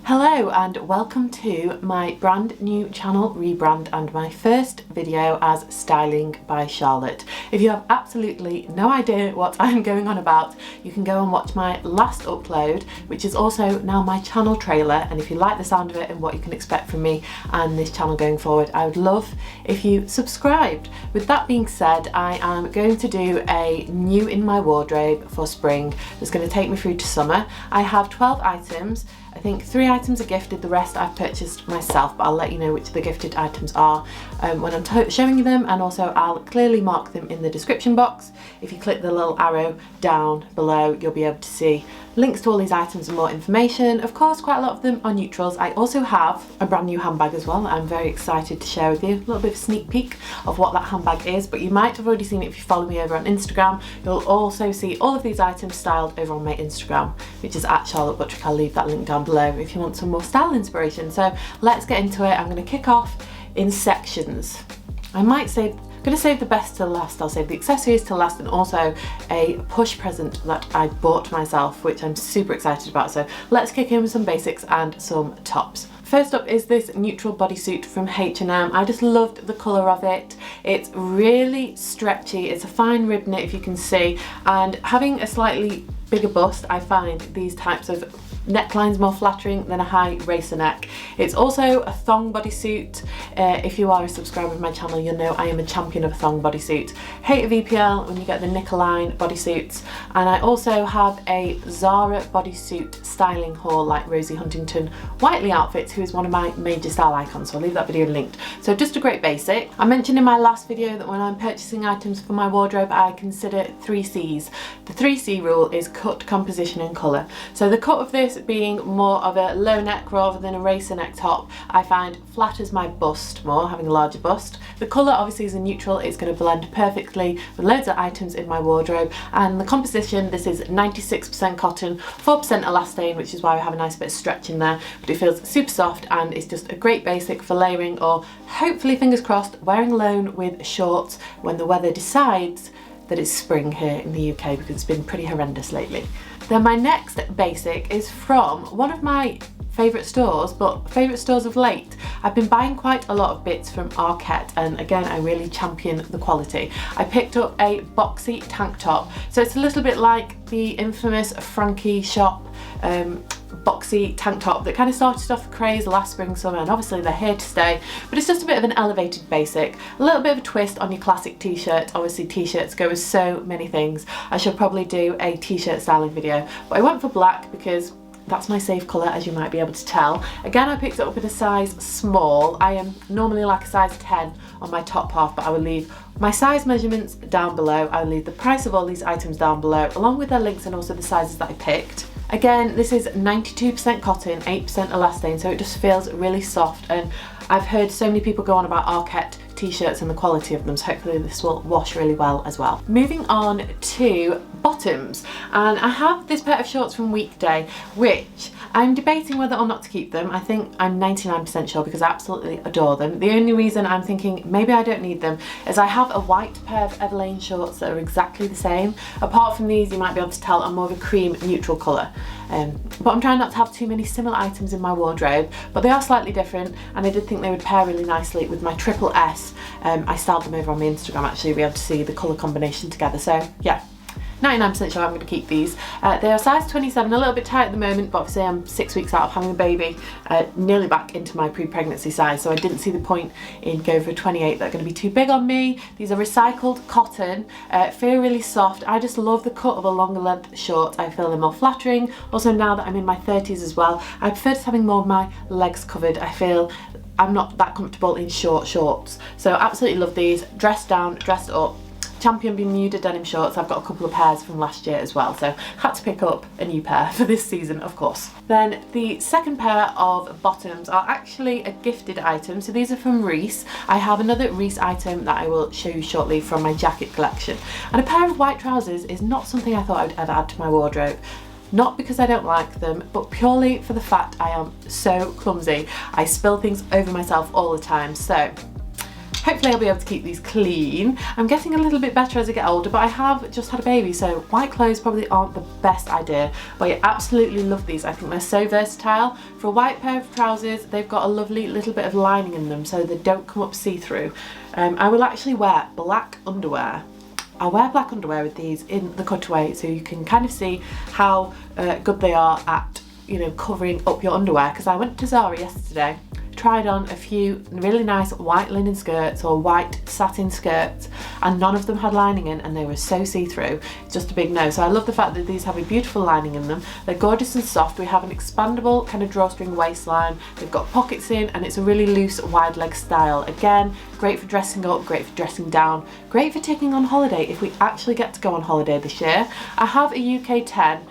Hello and welcome to my brand new channel rebrand and my first video as Styling by Charlotte. If you have absolutely no idea what I'm going on about, you can go and watch my last upload, which is also now my channel trailer, and if you like the sound of it and what you can expect from me and this channel going forward, I would love if you subscribed. With that being said, I am going to do a new in my wardrobe for spring that's going to take me through to summer. I have 12 items. I think 3 items are gifted, the rest I've purchased myself, but I'll let you know which the gifted items are when I'm showing you them, and also I'll clearly mark them in the description box. If you click the little arrow down below, you'll be able to see links to all these items and more information. Of course, quite a lot of them are neutrals. I also have a brand new handbag as well that I'm very excited to share with you. A little bit of a sneak peek of what that handbag is, but you might have already seen it if you follow me over on Instagram. You'll also see all of these items styled over on my Instagram, which is at Charlotte Buttrick. I'll leave that link down below if you want some more style inspiration. So let's get into it. I'm going to kick off in sections. I'm going to save the best to last. I'll save the accessories to last, and also a push present that I bought myself, which I'm super excited about. So let's kick in with some basics and some tops. First up is this neutral bodysuit from H&M. I just loved the colour of it. It's really stretchy. It's a fine rib knit, if you can see, and having a slightly bigger bust, I find these types of necklines more flattering than a high racer neck. It's also a thong bodysuit. If you are a subscriber of my channel, you'll know I am a champion of a thong bodysuit. Hate a VPL when you get the Nicoline bodysuits. And I also have a Zara bodysuit styling haul, like Rosie Huntington Whiteley outfits, who is one of my major style icons, so I'll leave that video linked. So just a great basic. I mentioned in my last video that when I'm purchasing items for my wardrobe, I consider 3 C's. The 3C rule is cut, composition and colour. So the cut of this being more of a low neck rather than a racer neck top, I find flatters my bust more, having a larger bust. The colour obviously is a neutral, it's going to blend perfectly with loads of items in my wardrobe. And the composition, this is 96% cotton, 4% elastane, which is why I have a nice bit of stretch in there, but it feels super soft and it's just a great basic for layering, or hopefully, fingers crossed, wearing alone with shorts when the weather decides that it's spring here in the UK, because it's been pretty horrendous lately. Then my next basic is from one of my favourite stores, but favourite stores of late. I've been buying quite a lot of bits from Arket, and again, I really champion the quality. I picked up a boxy tank top, so it's a little bit like the infamous Frankie shop boxy tank top that kind of started off the craze last spring, summer, and obviously they're here to stay, but it's just a bit of an elevated basic, a little bit of a twist on your classic t-shirt. Obviously t-shirts go with so many things. I should probably do a t-shirt styling video, but I went for black because that's my safe colour, as you might be able to tell. Again, I picked it up in a size small. I am normally like a size 10 on my top half, but I will leave my size measurements down below. I will leave the price of all these items down below, along with their links and also the sizes that I picked. Again, this is 92% cotton, 8% elastane, so it just feels really soft, and I've heard so many people go on about Arket t-shirts and the quality of them, so hopefully this will wash really well as well. Moving on to bottoms, and I have this pair of shorts from Weekday, which I'm debating whether or not to keep them. I think I'm 99% sure because I absolutely adore them. The only reason I'm thinking maybe I don't need them is I have a white pair of Everlane shorts that are exactly the same. Apart from these, you might be able to tell I'm more of a cream neutral colour. But I'm trying not to have too many similar items in my wardrobe, but they are slightly different, and I did think they would pair really nicely with my triple S. I styled them over on my Instagram, actually, you'll be able to see the colour combination together. So yeah, 99% sure I'm going to keep these. They are size 27, a little bit tight at the moment, but obviously I'm 6 weeks out of having a baby, nearly back into my pre-pregnancy size, so I didn't see the point in going for a 28. They're going to be too big on me. These are recycled cotton, feel really soft. I just love the cut of a longer length short. I feel they're more flattering. Also, now that I'm in my 30s as well, I prefer just having more of my legs covered. I feel I'm not that comfortable in short shorts, so absolutely love these. Dressed down, dressed up. Champion Bermuda denim shorts. I've got a couple of pairs from last year as well, so had to pick up a new pair for this season, of course. Then the second pair of bottoms are actually a gifted item, so these are from Reiss. I have another Reiss item that I will show you shortly from my jacket collection, and a pair of white trousers is not something I thought I would ever add to my wardrobe. Not because I don't like them, but purely for the fact I am so clumsy. I spill things over myself all the time, so Hopefully I'll be able to keep these clean. I'm getting a little bit better as I get older, but I have just had a baby, so white clothes probably aren't the best idea. But I absolutely love these. I think they're so versatile. For a white pair of trousers, they've got a lovely little bit of lining in them so they don't come up see-through. I will actually wear black underwear. I'll wear black underwear with these in the cutaway so you can kind of see how good they are at, you know, covering up your underwear, because I went to Zara yesterday, tried on a few really nice white linen skirts or white satin skirts, and none of them had lining in and they were so see-through. It's just a big no. So I love the fact that these have a beautiful lining in them. They're gorgeous and soft. We have an expandable kind of drawstring waistline. They've got pockets in and it's a really loose wide leg style. Again, great for dressing up, great for dressing down, great for taking on holiday if we actually get to go on holiday this year. I have a UK 10,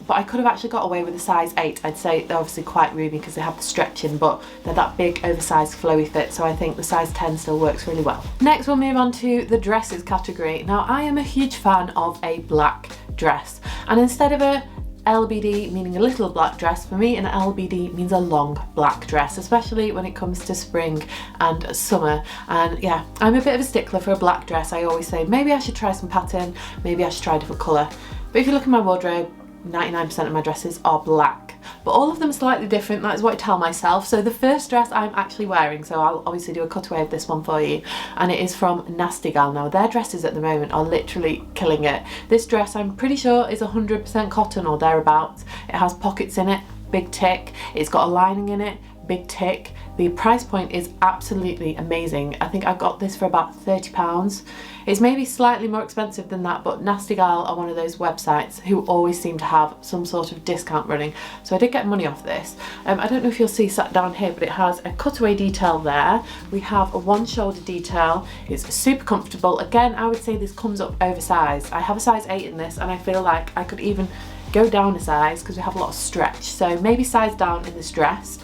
but I could have actually got away with a size 8. I'd say they're obviously quite roomy because they have the stretching, but they're that big oversized flowy fit, so I think the size 10 still works really well. Next we'll move on to the dresses category. Now I am a huge fan of a black dress, and instead of a LBD meaning a little black dress, for me an LBD means a long black dress, especially when it comes to spring and summer. And yeah, I'm a bit of a stickler for a black dress. I always say maybe I should try some pattern, maybe I should try a different colour. But if you look at my wardrobe, 99% of my dresses are black, but all of them are slightly different. That's what I tell myself. So the first dress I'm actually wearing, so I'll obviously do a cutaway of this one for you, and it is from Nasty Gal. Now their dresses at the moment are literally killing it. This dress I'm pretty sure is 100% cotton or thereabouts. It has pockets in it, big tick. It's got a lining in it, big tick. The price point is absolutely amazing. I think I got this for about £30. It's maybe slightly more expensive than that, but Nasty Gal are one of those websites who always seem to have some sort of discount running. So I did get money off this. I don't know if you'll see sat down here, but it has a cutaway detail there. We have a one shoulder detail. It's super comfortable. Again, I would say this comes up oversized. I have a size 8 in this, and I feel like I could even go down a size because we have a lot of stretch. So maybe size down in this dress.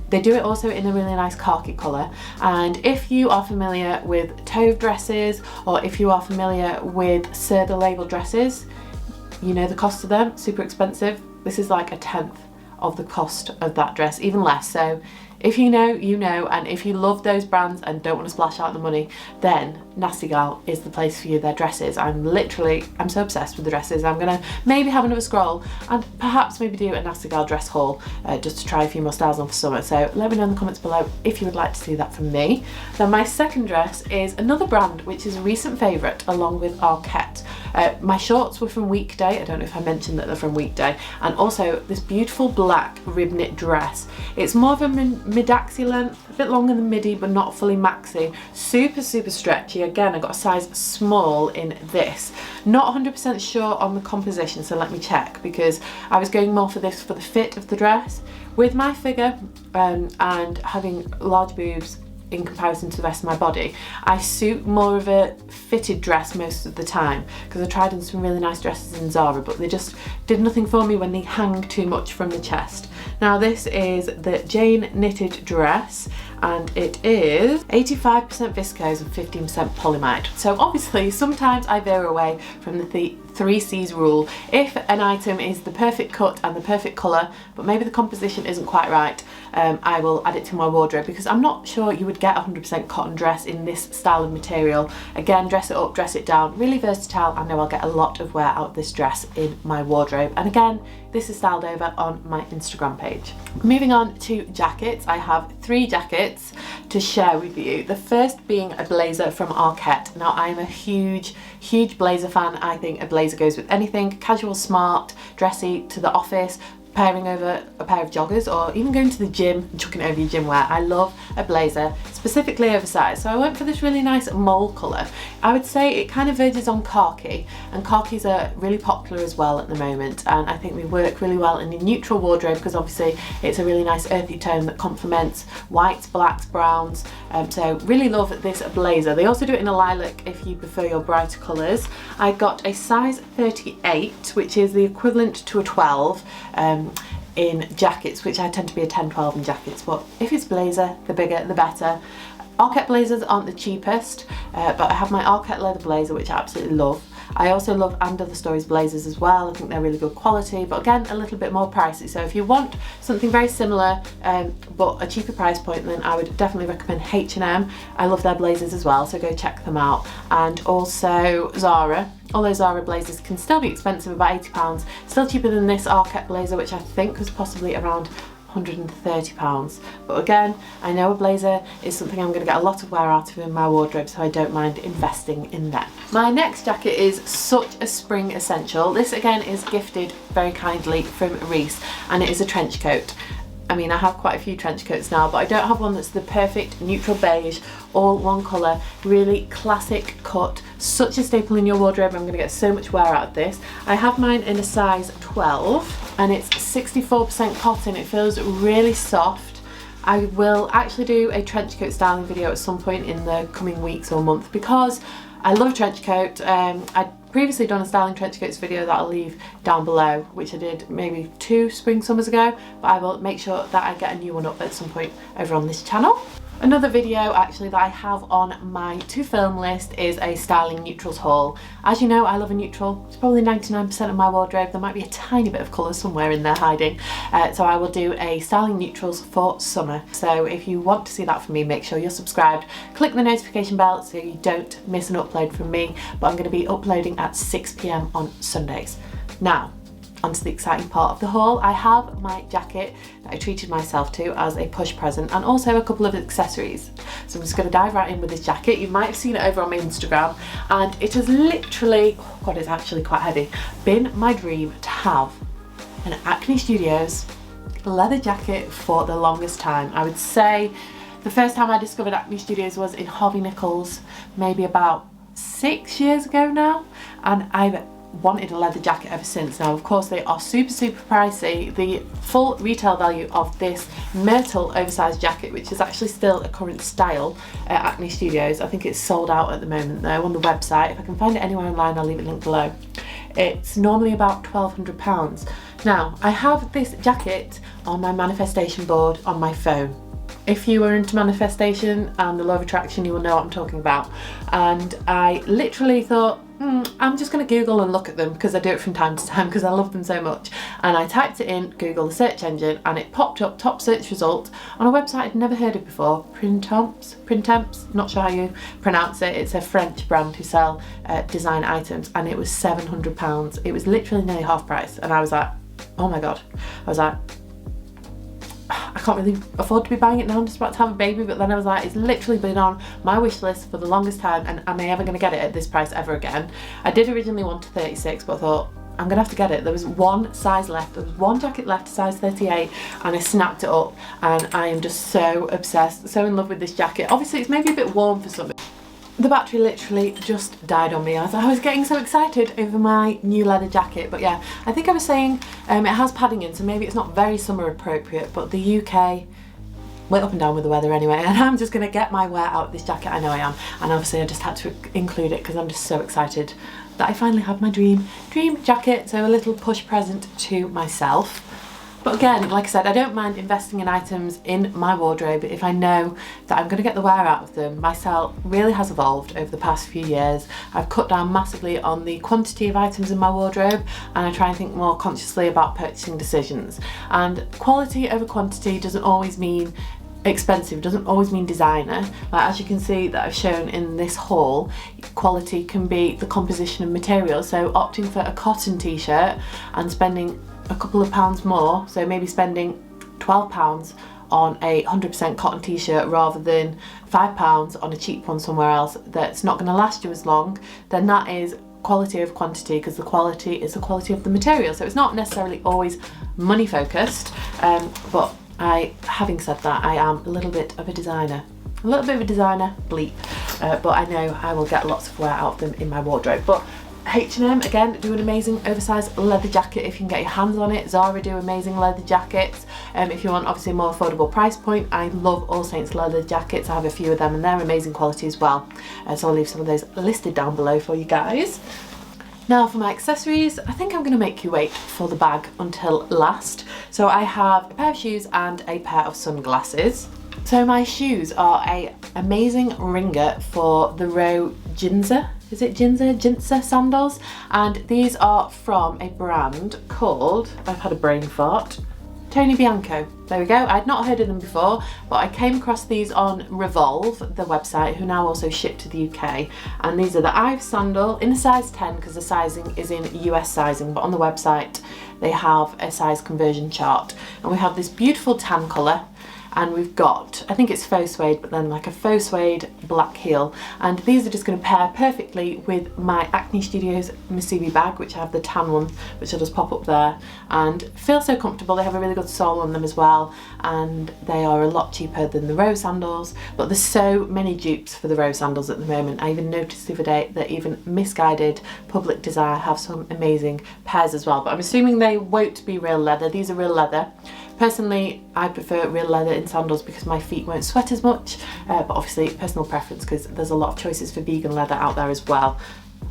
They do it also in a really nice khaki colour, and if you are familiar with Tove dresses, or if you are familiar with Serta label dresses, you know the cost of them, super expensive. This is like a tenth of the cost of that dress, even less. So if you know, you know, and if you love those brands and don't want to splash out the money, then Nasty Gal is the place for you. Their dresses, I'm so obsessed with the dresses. I'm gonna maybe have another scroll and perhaps maybe do a Nasty Gal dress haul just to try a few more styles on for summer. So let me know in the comments below if you would like to see that from me. Then my second dress is another brand which is a recent favourite along with Arket. My shorts were from Weekday. I don't know if I mentioned that they're from Weekday. And also this beautiful black rib knit dress. It's more of a mid-axi length, a bit longer than midi, but not fully maxi. Super, super stretchy. Again, I got a size small in this. Not 100% sure on the composition, so let me check, because I was going more for this for the fit of the dress. With my figure and having large boobs in comparison to the rest of my body, I suit more of a fitted dress most of the time, because I tried on some really nice dresses in Zara, but they just did nothing for me when they hang too much from the chest. Now this is the Jane knitted dress, and it is 85% viscose and 15% polyamide. So obviously sometimes I veer away from the 3C's rule. If an item is the perfect cut and the perfect colour, but maybe the composition isn't quite right, I will add it to my wardrobe, because I'm not sure you would get a 100% cotton dress in this style of material. Again, dress it up, dress it down, really versatile. I know I'll get a lot of wear out of this dress in my wardrobe. And again, this is styled over on my Instagram page. Moving on to jackets, I have 3 jackets to share with you. The first being a blazer from Arket. Now I am a huge blazer fan. I think a blazer goes with anything, casual, smart, dressy, to the office, pairing over a pair of joggers, or even going to the gym and chucking it over your gym wear. I love a blazer, specifically oversized. So I went for this really nice mole colour. I would say it kind of verges on khaki, and khakis are really popular as well at the moment, and I think they work really well in a neutral wardrobe, because obviously it's a really nice earthy tone that complements whites, blacks, browns. So really love this blazer. They also do it in a lilac if you prefer your brighter colours. I got a size 38, which is the equivalent to a 12 in jackets, which I tend to be a 10-12 in jackets, but if it's blazer, the bigger the better. Arket blazers aren't the cheapest, but I have my Arket leather blazer, which I absolutely love. I also love And Other Stories blazers as well. I think they're really good quality, but again, a little bit more pricey. So if you want something very similar, but a cheaper price point, then I would definitely recommend H&M. I love their blazers as well, so go check them out. And also Zara. Although Zara blazers can still be expensive, about £80, still cheaper than this Arket blazer, which I think was possibly around £130. But again, I know a blazer is something I'm going to get a lot of wear out of in my wardrobe, so I don't mind investing in them. My next jacket is such a spring essential. This again is gifted very kindly from Reiss, and it is a trench coat. I mean, I have quite a few trench coats now, but I don't have one that's the perfect neutral beige, all one colour, really classic cut, such a staple in your wardrobe. I'm going to get so much wear out of this. I have mine in a size 12 and it's 64% cotton. It feels really soft. I will actually do a trench coat styling video at some point in the coming weeks or month because I love a trench coat. I'd previously done a styling trench coats video that I'll leave down below, which I did maybe 2 spring summers ago, but I will make sure that I get a new one up at some point over on this channel. Another video actually that I have on my to film list is a styling neutrals haul. As you know, I love a neutral. It's probably 99% of my wardrobe. There might be a tiny bit of colour somewhere in there hiding. So I will do a styling neutrals for summer. So if you want to see that from me, make sure you're subscribed. Click the notification bell so you don't miss an upload from me. But I'm going to be uploading at 6 PM on Sundays. Now, onto the exciting part of the haul. I have my jacket that I treated myself to as a push present and also a couple of accessories. So I'm just going to dive right in with this jacket. You might have seen it over on my Instagram, and it has literally, oh God, it's actually quite heavy, been my dream to have an Acne Studios leather jacket for the longest time. I would say the first time I discovered Acne Studios was in Harvey Nichols, maybe about 6 years ago now, and I've wanted a leather jacket ever since. Now of course they are super pricey. The full retail value of this myrtle oversized jacket, which is actually still a current style at Acne Studios, I think it's sold out at the moment though on the website. If I can find it anywhere online, I'll leave it linked below. It's normally about £1,200. Now I have this jacket on my manifestation board on my phone. If you are into manifestation and the law of attraction, you will know what I'm talking about. And I literally thought, I'm just going to Google and look at them because I do it from time to time because I love them so much. And I typed it in Google, the search engine, and it popped up top search result on a website I'd never heard of before, Printemps, not sure how you pronounce it. It's a French brand who sell design items, and it was £700. It was literally nearly half price, and I was like, oh my God. I was like, I can't really afford to be buying it now, I'm just about to have a baby. But then I was like, it's literally been on my wish list for the longest time, and am I ever going to get it at this price ever again? I did originally want to 36, but I thought I'm gonna have to get it. There was one size left, there was one jacket left, size 38, and I snapped it up, and I am just so obsessed, so in love with this jacket. Obviously it's maybe a bit warm for some. The battery literally just died on me as I was getting so excited over my new leather jacket. But yeah, I think I was saying it has padding in, so maybe it's not very summer appropriate, but the UK, we're up and down with the weather anyway, and I'm just going to get my wear out of this jacket. I know I am, and obviously I just had to include it because I'm just so excited that I finally have my dream jacket, so a little push present to myself. But again, like I said, I don't mind investing in items in my wardrobe if I know that I'm going to get the wear out of them. My style really has evolved over the past few years. I've cut down massively on the quantity of items in my wardrobe, and I try and think more consciously about purchasing decisions. And quality over quantity doesn't always mean expensive, doesn't always mean designer. Like, as you can see that I've shown in this haul, quality can be the composition of material. So opting for a cotton t-shirt and spending a couple of pounds more, so maybe spending £12 on a 100% cotton t-shirt rather than £5 on a cheap one somewhere else that's not going to last you as long, then that is quality over quantity, because the quality is the quality of the material. So it's not necessarily always money focused, but having said that, I am a little bit of a designer. A little bit of a designer, bleep, but I know I will get lots of wear out of them in my wardrobe. But H&M, again, do an amazing oversized leather jacket if you can get your hands on it. Zara do amazing leather jackets. If you want obviously a more affordable price point, I love All Saints leather jackets. I have a few of them and they're amazing quality as well. So I'll leave some of those listed down below for you guys. Now for my accessories, I think I'm going to make you wait for the bag until last. So I have a pair of shoes and a pair of sunglasses. So my shoes are an amazing ringer for the Ginza. is it Ginza sandals, and these are from a brand called, I've had a brain fart, Tony Bianco. There we go. I'd not heard of them before, but I came across these on Revolve, the website, who now also ship to the UK. And these are the Ive sandal in a size 10 because the sizing is in US sizing, but on the website they have a size conversion chart. And we have this beautiful tan colour, and we've got, I think it's faux suede, but then like a faux suede black heel. And these are just going to pair perfectly with my Acne Studios Masubi bag, which I have the tan one, which I'll just pop up there, and feel so comfortable. They have a really good sole on them as well, and they are a lot cheaper than the Rose sandals, but there's so many dupes for the Rose sandals at the moment. I even noticed the other day that even Misguided Public Desire have some amazing pairs as well, but I'm assuming they won't be real leather. These are real leather. Personally, I prefer real leather in sandals because my feet won't sweat as much, but obviously personal preference because there's a lot of choices for vegan leather out there as well.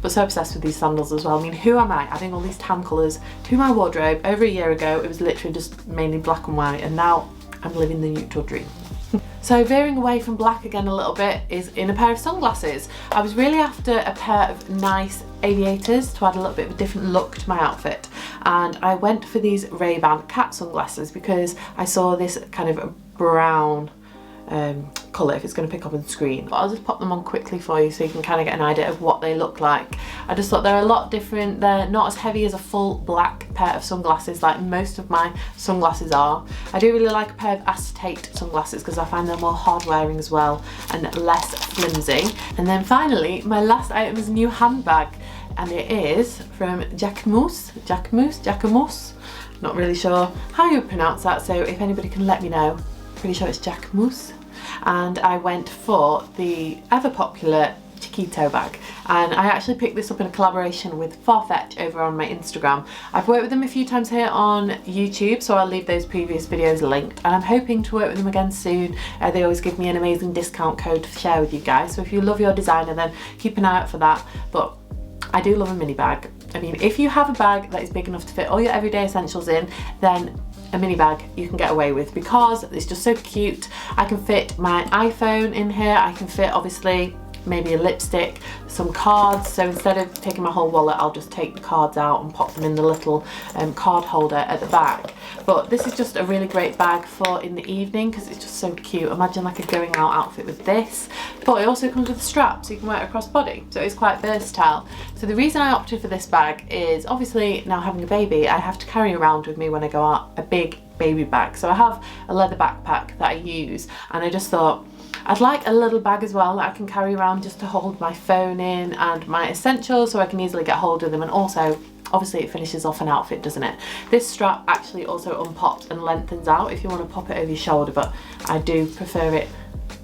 But so obsessed with these sandals as well. I mean, who am I adding all these tan colours to my wardrobe? Over a year ago, it was literally just mainly black and white, and now I'm living the neutral dream. So veering away from black again a little bit is in a pair of sunglasses. I was really after a pair of nice aviators to add a little bit of a different look to my outfit, and I went for these Ray-Ban cat sunglasses because I saw this kind of brown colour, if it's going to pick up on the screen. But I'll just pop them on quickly for you so you can kind of get an idea of what they look like. I just thought they're a lot different. They're not as heavy as a full black pair of sunglasses like most of my sunglasses are. I do really like a pair of acetate sunglasses because I find they're more hard wearing as well and less flimsy. And then finally, my last item is a new handbag, and it is from Jacquemus, not really sure how you pronounce that, so if anybody can let me know. Pretty sure it's Jacquemus. And I went for the ever popular Chiquito bag, and I actually picked this up in a collaboration with Farfetch over on my Instagram. I've worked with them a few times here on YouTube, so I'll leave those previous videos linked, and I'm hoping to work with them again soon. They always give me an amazing discount code to share with you guys, so if you love your designer then keep an eye out for that. But I do love a mini bag. I mean, if you have a bag that is big enough to fit all your everyday essentials in, then a mini bag you can get away with because it's just so cute. I can fit my iPhone in here, I can fit obviously maybe a lipstick, some cards, so instead of taking my whole wallet I'll just take the cards out and pop them in the little card holder at the back. But this is just a really great bag for in the evening because it's just so cute. Imagine like a going out outfit with this, but it also comes with a strap so you can wear it across body, so it's quite versatile. So the reason I opted for this bag is obviously now having a baby I have to carry around with me when I go out a big baby bag. So I have a leather backpack that I use, and I just thought I'd like a little bag as well that I can carry around just to hold my phone in and my essentials so I can easily get hold of them, and also obviously it finishes off an outfit, doesn't it? This strap actually also unpops and lengthens out if you want to pop it over your shoulder, but I do prefer it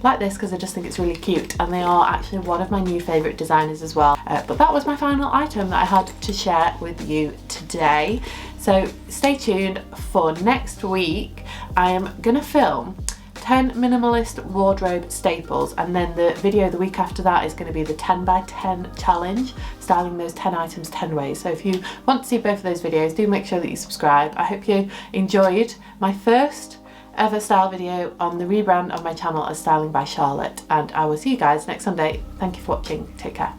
like this because I just think it's really cute, and they are actually one of my new favourite designers as well. But that was my final item that I had to share with you today. So stay tuned for next week. I am gonna film 10 minimalist wardrobe staples, and then the video the week after that is going to be the 10 by 10 challenge, styling those 10 items 10 ways. So if you want to see both of those videos, do make sure that you subscribe. I hope you enjoyed my first ever style video on the rebrand of my channel as Styling by Charlotte, and I will see you guys next Sunday. Thank you for watching. Take care.